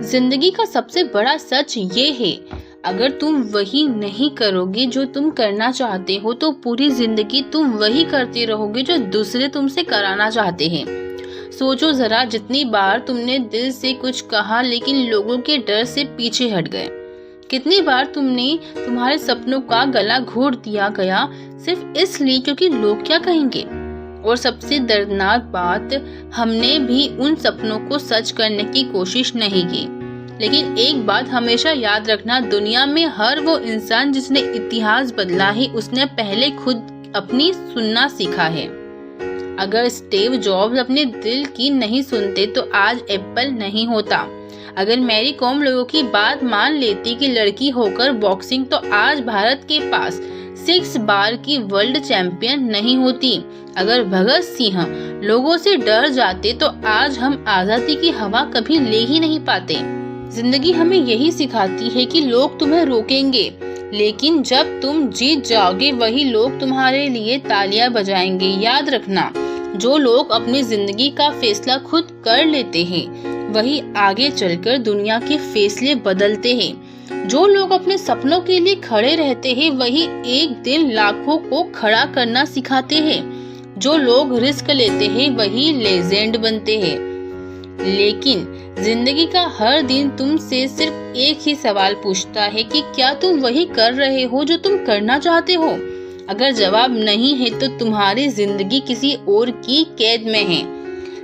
जिंदगी का सबसे बड़ा सच ये है, अगर तुम वही नहीं करोगे जो तुम करना चाहते हो तो पूरी जिंदगी तुम वही करते रहोगे जो दूसरे तुमसे कराना चाहते हैं। सोचो जरा, जितनी बार तुमने दिल से कुछ कहा लेकिन लोगों के डर से पीछे हट गए। कितनी बार तुम्हारे सपनों का गला घोट दिया गया सिर्फ इसलिए क्योंकि लोग क्या कहेंगे। और सबसे दर्दनाक बात, हमने भी उन सपनों को सच करने की कोशिश नहीं की। लेकिन एक बात हमेशा याद रखना, दुनिया में हर वो इंसान जिसने इतिहास बदला है उसने पहले खुद अपनी सुनना सीखा है। अगर स्टीव जॉब्स अपने दिल की नहीं सुनते तो आज एप्पल नहीं होता। अगर मैरी कॉम लोगों की बात मान लेती कि लड़की होकर बॉक्सिंग, तो आज भारत के पास 6 बार की वर्ल्ड चैंपियन नहीं होती। अगर भगत सिंह लोगों से डर जाते तो आज हम आजादी की हवा कभी ले ही नहीं पाते। जिंदगी हमें यही सिखाती है कि लोग तुम्हें रोकेंगे, लेकिन जब तुम जीत जाओगे वही लोग तुम्हारे लिए तालियां बजाएंगे। याद रखना, जो लोग अपनी जिंदगी का फैसला खुद कर लेते हैं वही आगे चलकर दुनिया के फैसले बदलते हैं। जो लोग अपने सपनों के लिए खड़े रहते हैं वही एक दिन लाखों को खड़ा करना सिखाते हैं। जो लोग रिस्क लेते हैं वही लेजेंड बनते हैं। लेकिन जिंदगी का हर दिन तुमसे सिर्फ एक ही सवाल पूछता है कि क्या तुम वही कर रहे हो जो तुम करना चाहते हो। अगर जवाब नहीं है तो तुम्हारी जिंदगी किसी और की कैद में है।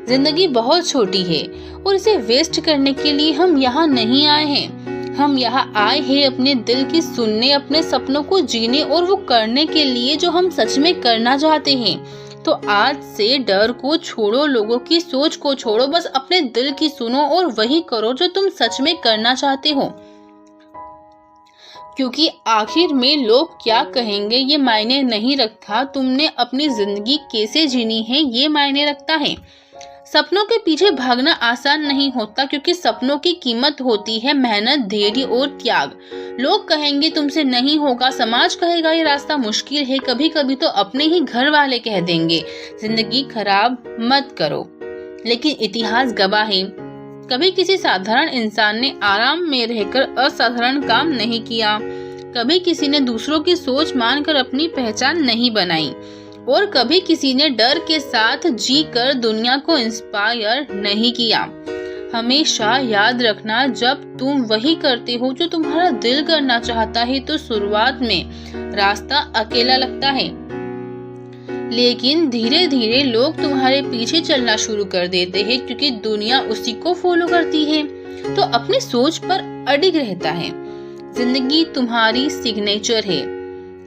जिंदगी बहुत छोटी है और इसे वेस्ट करने के लिए हम यहाँ नहीं आए हैं। हम यहाँ आए हैं अपने दिल की सुनने, अपने सपनों को जीने और वो करने के लिए जो हम सच में करना चाहते हैं। तो आज से डर को छोड़ो, लोगों की सोच को छोड़ो, बस अपने दिल की सुनो और वही करो जो तुम सच में करना चाहते हो। क्योंकि आखिर में लोग क्या कहेंगे ये मायने नहीं रखता, तुमने अपनी जिंदगी कैसे जीनी है ये मायने रखता है। सपनों के पीछे भागना आसान नहीं होता, क्योंकि सपनों की कीमत होती है मेहनत, धैर्य और त्याग। लोग कहेंगे तुमसे नहीं होगा, समाज कहेगा ये रास्ता मुश्किल है, कभी कभी तो अपने ही घर वाले कह देंगे जिंदगी खराब मत करो। लेकिन इतिहास गवाह है, कभी किसी साधारण इंसान ने आराम में रहकर असाधारण काम नहीं किया। कभी किसी ने दूसरों की सोच मानकर अपनी पहचान नहीं बनाई, और कभी किसी ने डर के साथ जी कर दुनिया को इंस्पायर नहीं किया। हमेशा याद रखना, जब तुम वही करते हो जो तुम्हारा दिल करना चाहता है तो शुरुआत में रास्ता अकेला लगता है, लेकिन धीरे धीरे लोग तुम्हारे पीछे चलना शुरू कर देते हैं, क्योंकि दुनिया उसी को फॉलो करती है। तो अपनी सोच पर अडिग रहता है। जिंदगी तुम्हारी सिग्नेचर है,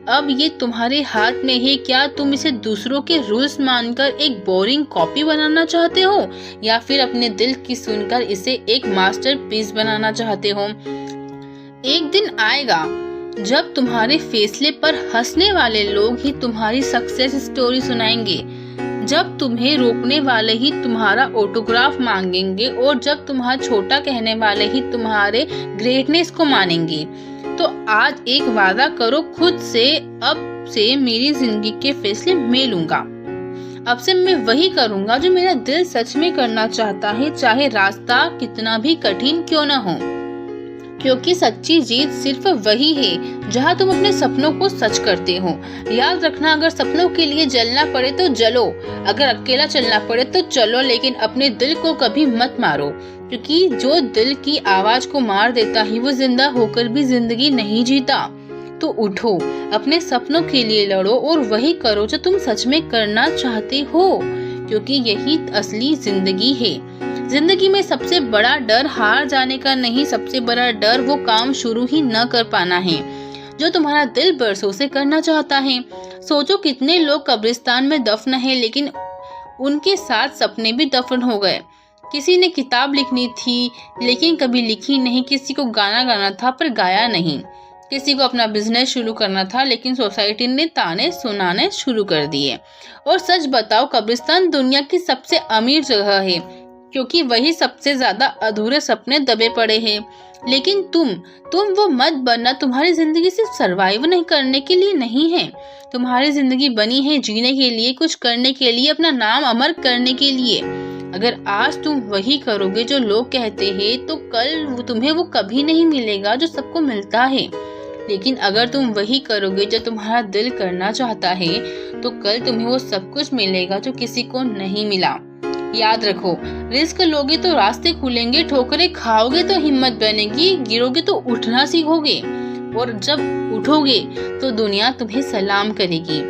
अब ये तुम्हारे हाथ में है। क्या तुम इसे दूसरों के रूल्स मानकर एक बोरिंग कॉपी बनाना चाहते हो, या फिर अपने दिल की सुनकर इसे एक मास्टरपीस बनाना चाहते हो। एक दिन आएगा जब तुम्हारे फैसले पर हंसने वाले लोग ही तुम्हारी सक्सेस स्टोरी सुनाएंगे, जब तुम्हें रोकने वाले ही तुम्हारा ऑटोग्राफ मांगेंगे, और जब तुम्हारा छोटा कहने वाले ही तुम्हारे ग्रेटनेस को मानेंगे। तो आज एक वादा करो खुद से, अब से मेरी जिंदगी के फैसले मैं लूंगा। अब से मैं वही करूंगा जो मेरा दिल सच में करना चाहता है, चाहे रास्ता कितना भी कठिन क्यों न हो। क्योंकि सच्ची जीत सिर्फ वही है जहां तुम अपने सपनों को सच करते हो। याद रखना, अगर सपनों के लिए जलना पड़े तो जलो, अगर अकेला चलना पड़े तो चलो, लेकिन अपने दिल को कभी मत मारो, क्योंकि जो दिल की आवाज को मार देता है वो जिंदा होकर भी जिंदगी नहीं जीता। तो उठो, अपने सपनों के लिए लड़ो और वही करो जो तुम सच में करना चाहते हो, क्योंकि यही असली जिंदगी है। जिंदगी में सबसे बड़ा डर हार जाने का नहीं, सबसे बड़ा डर वो काम शुरू ही न कर पाना है जो तुम्हारा दिल बरसों से करना चाहता है। सोचो कितने लोग कब्रिस्तान में दफन है, लेकिन उनके साथ सपने भी दफन हो गए। किसी ने किताब लिखनी थी लेकिन कभी लिखी नहीं, किसी को गाना गाना था पर गाया नहीं, किसी को अपना बिजनेस शुरू करना था लेकिन सोसाइटी ने ताने सुनाने शुरू कर दिए। और सच बताओ, कब्रिस्तान दुनिया की सबसे अमीर जगह है, क्योंकि वही सबसे ज्यादा अधूरे सपने दबे पड़े हैं। लेकिन तुम वो मत बनना। तुम्हारी जिंदगी सिर्फ सरवाइव नहीं करने के लिए नहीं है, तुम्हारी जिंदगी बनी है जीने के लिए, कुछ करने के लिए, अपना नाम अमर करने के लिए। अगर आज तुम वही करोगे जो लोग कहते हैं तो कल तुम्हें वो कभी नहीं मिलेगा जो सबको मिलता है। लेकिन अगर तुम वही करोगे जो तुम्हारा दिल करना चाहता है तो कल तुम्हें वो सब कुछ मिलेगा जो किसी को नहीं मिला। याद रखो, रिस्क लोगे तो रास्ते खुलेंगे, ठोकरें खाओगे तो हिम्मत बनेगी, गिरोगे तो उठना सीखोगे और जब उठोगे तो दुनिया तुम्हें सलाम करेगी।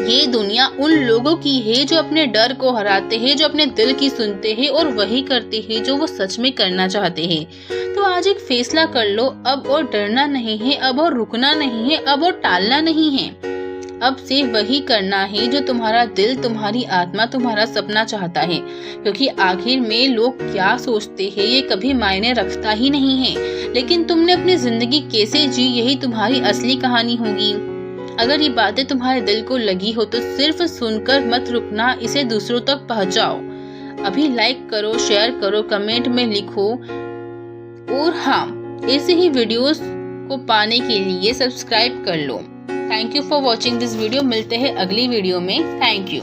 ये दुनिया उन लोगों की है जो अपने डर को हराते हैं, जो अपने दिल की सुनते हैं और वही करते हैं जो वो सच में करना चाहते हैं। तो आज एक फैसला कर लो, अब और डरना नहीं है, अब और रुकना नहीं है, अब और टालना नहीं है। अब से वही करना है जो तुम्हारा दिल, तुम्हारी आत्मा, तुम्हारा सपना चाहता है। क्योंकि आखिर में लोग क्या सोचते हैं ये कभी मायने रखता ही नहीं है, लेकिन तुमने अपनी जिंदगी कैसे जी यही तुम्हारी असली कहानी होगी। अगर ये बातें तुम्हारे दिल को लगी हो तो सिर्फ सुनकर मत रुकना, इसे दूसरों तक पहुंचाओ। अभी लाइक करो, शेयर करो, कमेंट में लिखो और हाँ, ऐसे ही वीडियोस को पाने के लिए सब्सक्राइब कर लो। Thank you for watching this video. मिलते हैं अगली वीडियो में। Thank you.